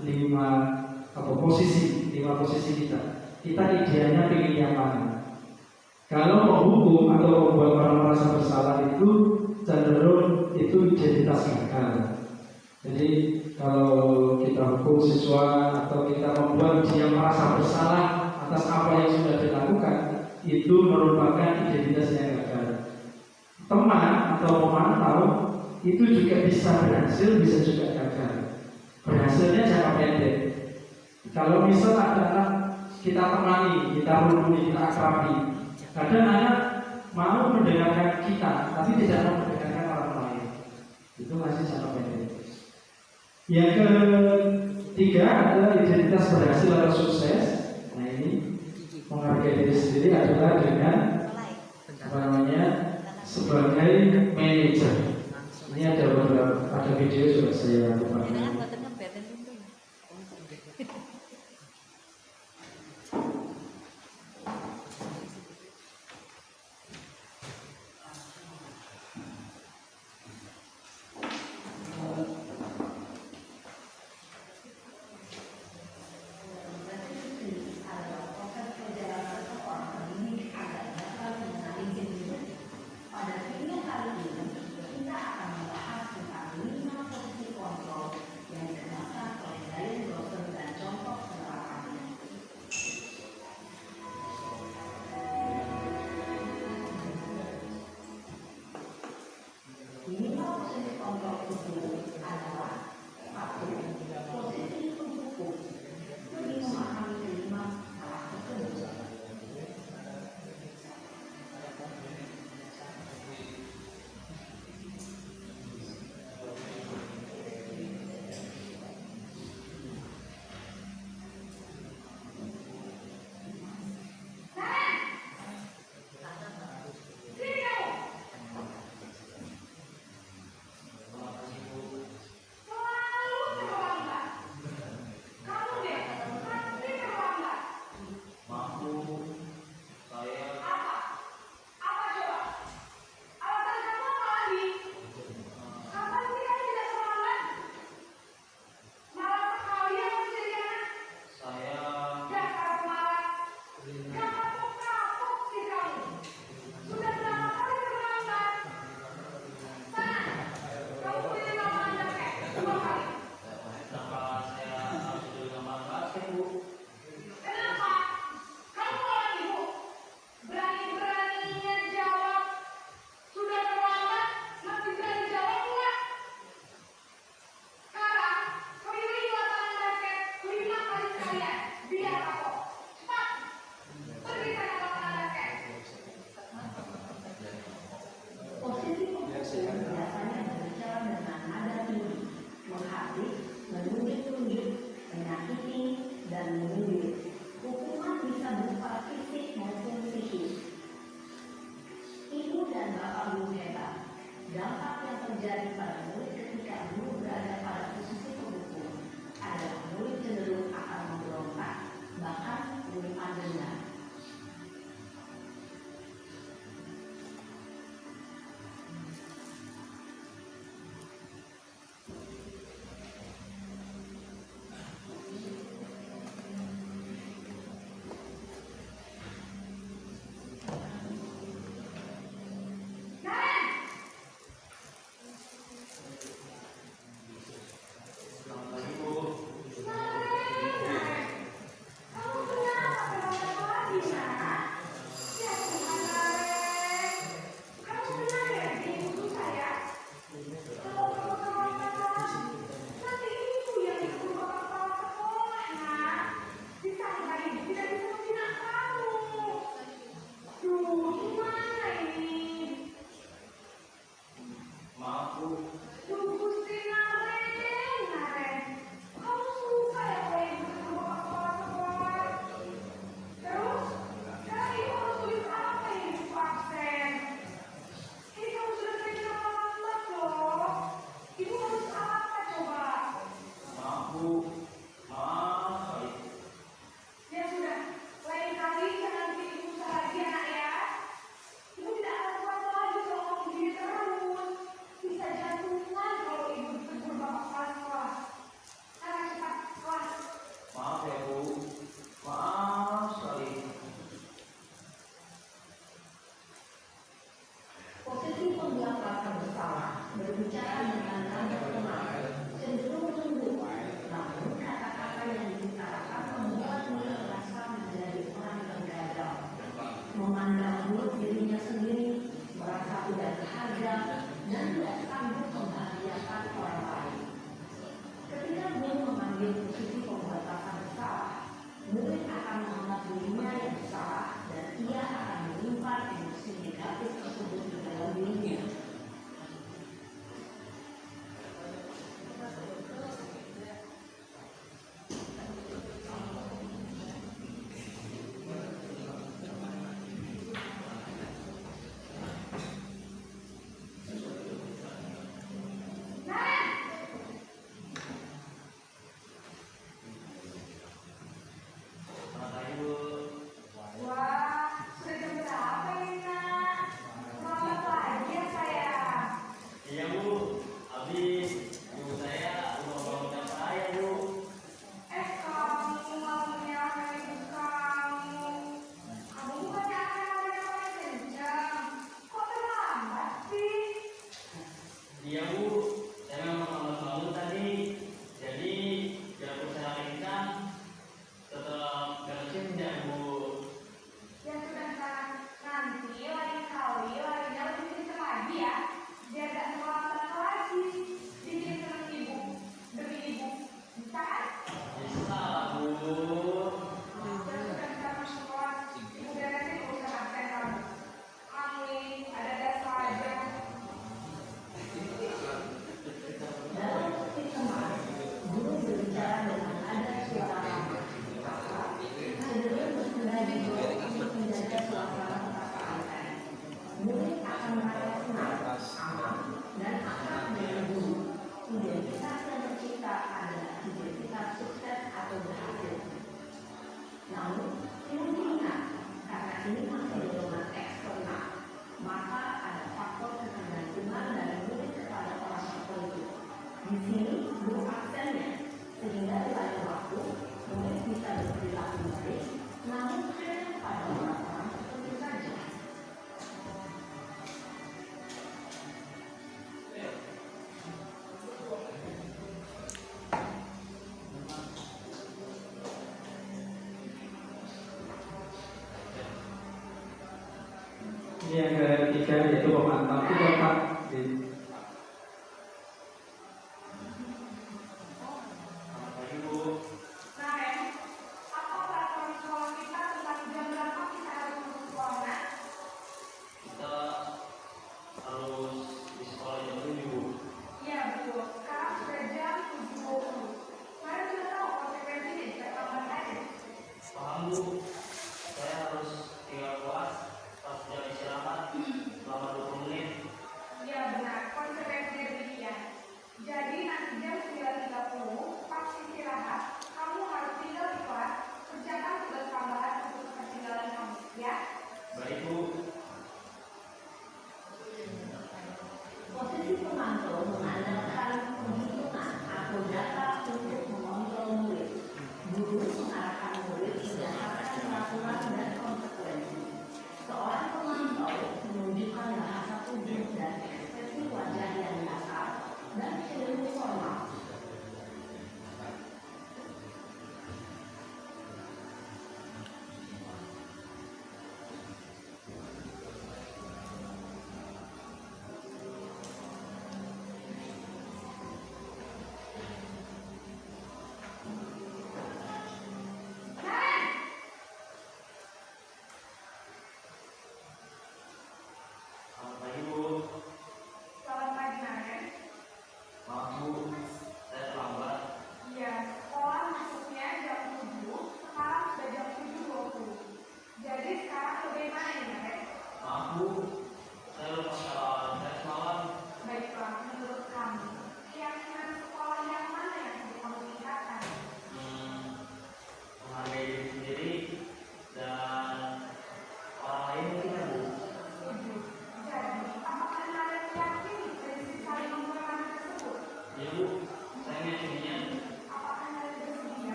5 posisi lima posisi kita. Kita idealnya pilih yang mana? Kalau menghukum atau membuat orang merasa bersalah itu cenderung itu identitas gagal. Jadi kalau kita hukum siswa atau kita membuat dia merasa bersalah atas apa yang sudah dilakukan, itu merupakan identitas yang gagal. Teman atau pemantau itu juga bisa berhasil, bisa juga gagal. Berhasilnya jangka pendek. Kalau misal ada anak kita temani, kita rundui, kita akrabi, kadang anak mau mendengarkan kita, tapi tidak mau mendengarkan orang lain. Itu masih jangka pendek. Yang ketiga adalah identitas berhasil atau sukses. Nah ini menghargai diri sendiri adalah dengan apa namanya sebagai manajer. Ini ada video sudah saya lakukan. memandang buruk dirinya sendiri, merasa tidak berharga, dan tidak sanggup membahagiakan orang lain. Ketika guru mengambil posisi pembatasan salah, murid akan menganggap dirinya yang salah dan ia akan menyimpan emosi negatif tersebut di dalam dirinya. Wah, sudah jam berapa ini, Nak? Selamat pagi ya, sayang. Iya Bu, habis ibu saya udah bangunkan saya Bu. Kamu mau menyalahkan ibu kamu. Kamu bukannya akan paling kencang. Kok terlambat sih? Iya Bu, saya memang lambat bangun tadi. Jadi biarpun saya kencang, tetap gak tidak Bu. Ya sudah kan, nanti lain kali larinya lebih kencang lagi ya. Biar gak terlambat lagi. Bikin seneng ibu, demi ibu. Bisa kan? Bisa Bu. Ya sudah kita masuk kelas. Ibu beresin urusan absen kamu. Amin, ada saja. Dalam sesi kemarin, guru berbicara dengan ada suara lama. Hadirin bersengaja untuk menjaga suasana perasaan. Murid akan merasa senang, aman, dan akrab dengan guru. Identitas yang tercipta adalah identitas sukses atau berhasil. Namun, perlu diingat, karena ini masih dorongan eksternal, maka ada faktor ketergantungan dari murid kepada orang tertentu. Di sini, guru aksennya, sehingga di lain waktu, murid bisa berperilaku baik, namun hanya pada orang-orang tertentu saja. Ini yang ketiga yaitu memantau itu Bapak. Selamat pagi Bu. Nah, Ren, apa peraturan sekolah kita tentang jam berapa kita harus masuk sekolah, Nak? Kita harus di sekolah jam 7 Bu. Iya, betul. Sekarang sudah jam 7.20. Mari kita tahu konsekuensinya jika terlambat aja. Paham Bu. Saya harus tinggal kelas pas jam istirahat selama 20 menit. Iya, benar.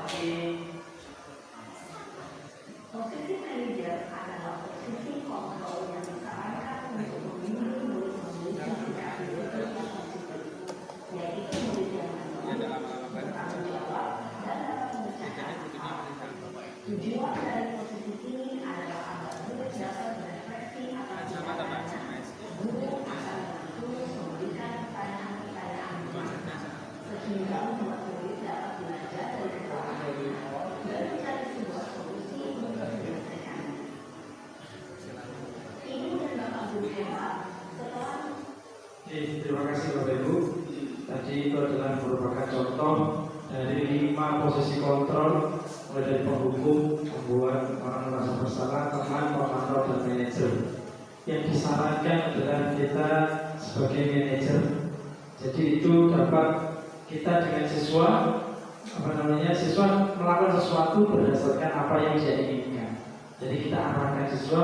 kasih. Posisi manajer adalah posisi kontrol yang disarankan untuk membimbing murid-murid yang tidak diberikan konstitusi, yaitu murid yang bertanggung jawab dan dapat memecahkan masalah. Tujuan dari posisi ini adalah agar murid dapat berefleksi atas tindakannya. Guru akan terus memberikan pertanyaan-pertanyaan sehingga membuat murid dapat belajar dari kesalahannya dan mencari sebuah solusi untuk menyelesaikannya. Ibu dan Bapak Guru hebat setelah Terima kasih Bapak Ibu. Tadi itu adalah merupakan contoh dari 5 posisi kontrol, mulai dari penghukum, membuat orang merasa bersalah, teman, pemantau, dan manajer. Yang disarankan adalah kita sebagai manajer. Jadi itu dapat kita dengan siswa, siswa melakukan sesuatu berdasarkan apa yang dia inginkan. Jadi kita arahkan siswa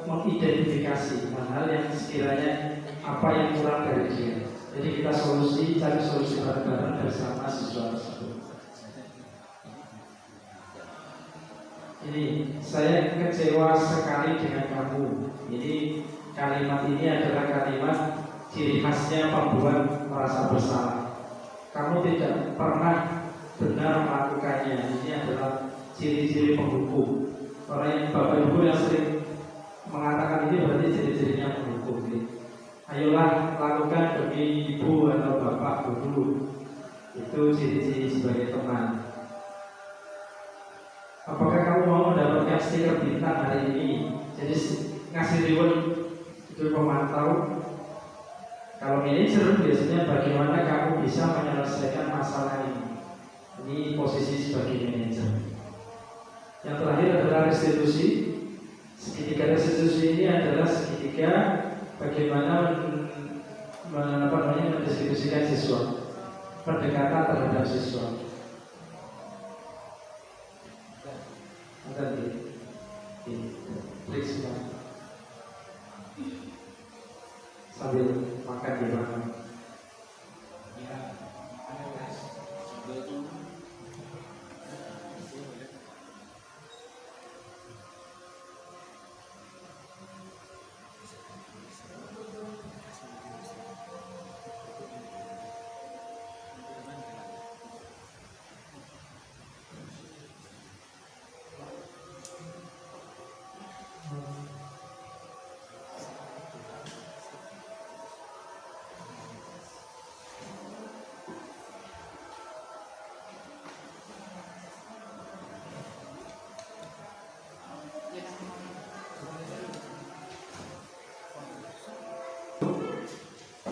mengidentifikasi hal-hal yang sekiranya apa yang kurang dari dia. Jadi kita cari solusi bareng-bareng bersama siswa tersebut. Ini saya kecewa sekali dengan kamu. Ini kalimat ini adalah kalimat ciri khasnya pembuat merasa bersalah. Kamu tidak pernah benar melakukannya. Ini adalah ciri-ciri penghukum. Orang yang Bapak Ibu yang sering mengatakan ini berarti ciri-cirinya penghukum. Ayolah lakukan demi ibu atau bapak guru. Itu ciri-ciri sebagai teman. Apakah kamu mau mendapatkan stiker bintang hari ini? Jadi ngasih reward itu pemantau. Kalau manajer biasanya bagaimana kamu bisa menyelesaikan masalah ini. Ini posisi sebagai manajer. Yang terakhir adalah restitusi. Segitiga restitusi ini adalah segitiga bagaimana mendistribusikan siswa, pendekatan terhadap siswa. Sambil makan di mana?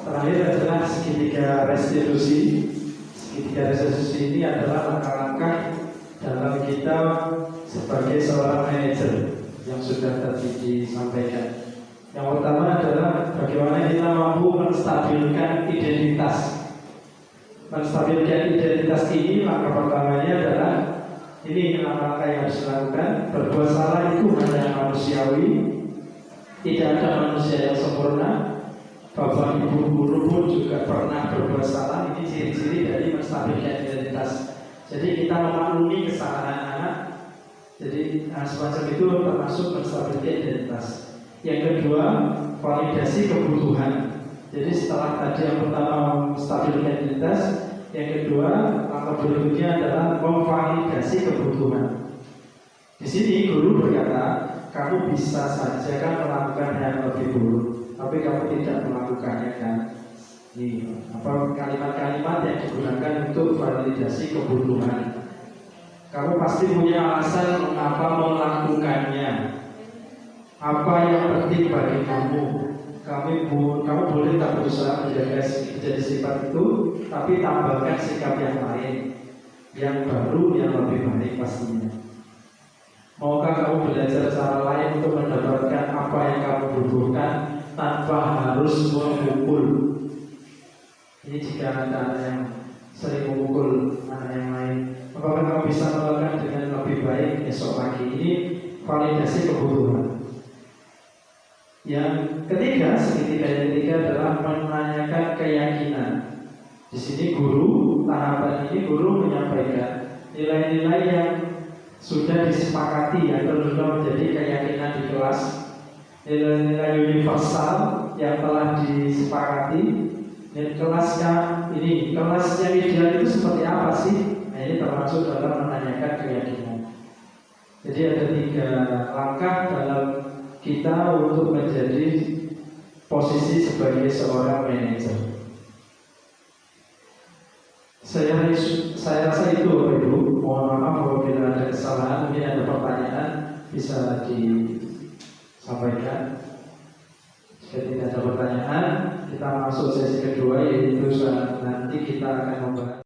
Terakhir adalah segitiga restitusi. Segitiga restitusi ini adalah langkah-langkah dalam kita sebagai seorang manajer yang sudah tadi disampaikan. Yang pertama adalah bagaimana kita mampu menstabilkan identitas. Menstabilkan identitas ini, langkah pertamanya adalah ini langkah yang harus dilakukan. Berbuat salah itu hanya manusiawi, tidak ada manusia yang sempurna. Bapak Ibu guru pun juga pernah berbuat salah. Ini ciri-ciri dari menstabilkan identitas. Jadi kita memaklumi kesalahan anak. Jadi semacam itu termasuk menstabilkan identitas. Yang kedua, validasi kebutuhan. Jadi setelah tadi yang pertama menstabilkan identitas, yang kedua langkah berikutnya adalah memvalidasi kebutuhan. Di sini guru berkata, kamu bisa saja kan melakukan yang lebih buruk, tapi kamu tidak melakukannya kan. Ini kalimat-kalimat yang digunakan untuk validasi kebutuhan. Kamu pasti punya alasan mengapa melakukannya. Apa yang penting bagi kamu? Kamu boleh tak berusaha menjadi sifat itu, tapi tambahkan sikap yang lain, yang baru, yang lebih baik pastinya. Maukah kamu belajar cara lain untuk mendapatkan apa yang kamu butuhkan tanpa harus memukul? Ini jika ada yang sering memukul anak yang lain, apakah kamu bisa melakukan dengan lebih baik esok pagi? Ini validasi kebutuhan. Yang ketiga, segitiga yang ketiga adalah menanyakan keyakinan. Di sini tahapan ini guru menyampaikan nilai-nilai yang sudah disepakati atau juga menjadi keyakinan di kelas, nilai-nilai universal yang telah disepakati. Dan kelasnya ini, kelasnya ideal itu seperti apa sih? Nah, ini termasuk dalam menanyakan keyakinan. Jadi ada 3 langkah dalam kita untuk menjadi posisi sebagai seorang manajer. Saya rasa itu Bapak Ibu. Mohon maaf apabila ada kesalahan, mungkin ada pertanyaan bisa disampaikan. Jika tidak ada pertanyaan, kita masuk sesi kedua, yaitu nanti kita akan membahas